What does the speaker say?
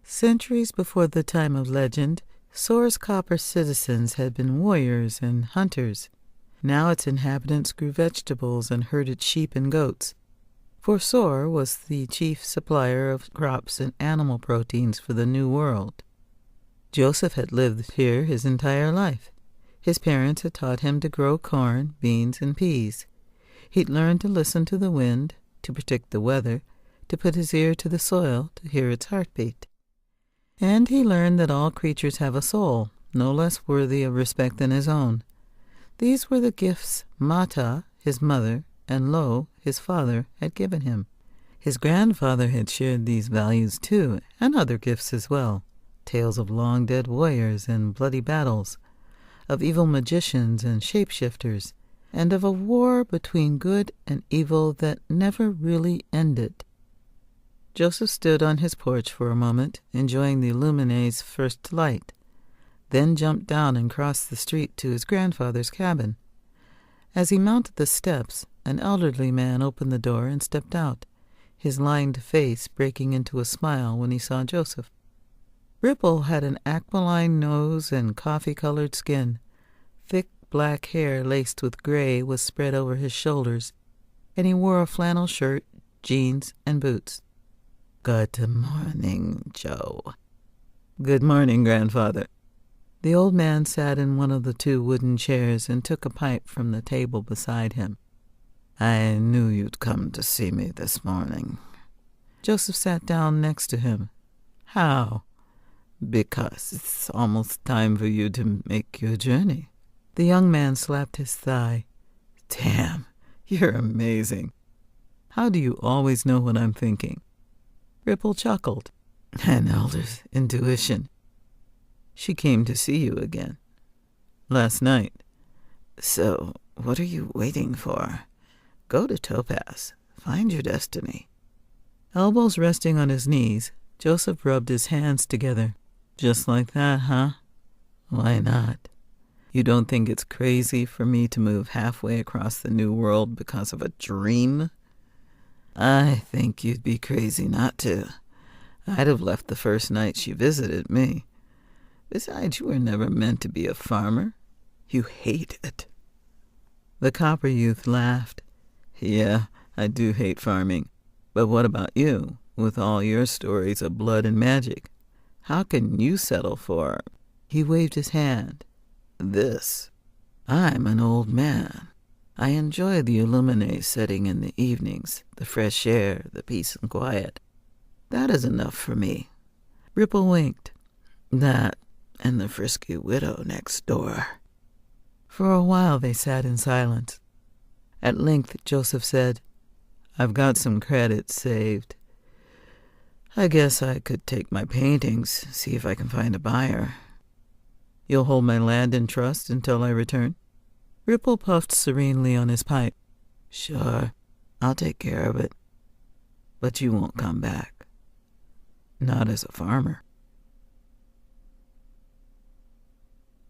Centuries before the time of legend, Soar's copper citizens had been warriors and hunters. Now its inhabitants grew vegetables and herded sheep and goats. For Soar was the chief supplier of crops and animal proteins for the New World. Joseph had lived here his entire life. His parents had taught him to grow corn, beans, and peas. He'd learned to listen to the wind, to predict the weather, to put his ear to the soil to hear its heartbeat. And he learned that all creatures have a soul, no less worthy of respect than his own. These were the gifts Mata, his mother, and Lo, his father, had given him. His grandfather had shared these values too, and other gifts as well. Tales of long-dead warriors and bloody battles, of evil magicians and shapeshifters, and of a war between good and evil that never really ended. Joseph stood on his porch for a moment, enjoying the Illumine's first light, then jumped down and crossed the street to his grandfather's cabin. As he mounted the steps, an elderly man opened the door and stepped out, his lined face breaking into a smile when he saw Joseph. Ripple had an aquiline nose and coffee-colored skin. Thick black hair laced with gray was spread over his shoulders, and he wore a flannel shirt, jeans, and boots. "Good morning, Joe." "Good morning, grandfather." The old man sat in one of the two wooden chairs and took a pipe from the table beside him. "I knew you'd come to see me this morning." Joseph sat down next to him. "How?" "Because it's almost time for you to make your journey." The young man slapped his thigh. "Damn, you're amazing. How do you always know what I'm thinking?" Ripple chuckled. "An elder's intuition." "She came to see you again." "Last night." "So, what are you waiting for? Go to Topaz. Find your destiny." Elbows resting on his knees, Joseph rubbed his hands together. "Just like that, huh? Why not? You don't think it's crazy for me to move halfway across the New World because of a dream?" "I think you'd be crazy not to. I'd have left the first night she visited me. Besides, you were never meant to be a farmer. You hate it." The copper youth laughed. "Yeah, I do hate farming. But what about you, with all your stories of blood and magic? How can you settle for—" He waved his hand. "This. I'm an old man. I enjoy the Illumine setting in the evenings, the fresh air, the peace and quiet. That is enough for me." Ripple winked. "That and the frisky widow next door." For a while they sat in silence. At length Joseph said, "I've got some credits saved. I guess I could take my paintings, see if I can find a buyer." "You'll hold my land in trust until I return?" Ripple puffed serenely on his pipe. "Sure, I'll take care of it. But you won't come back. Not as a farmer."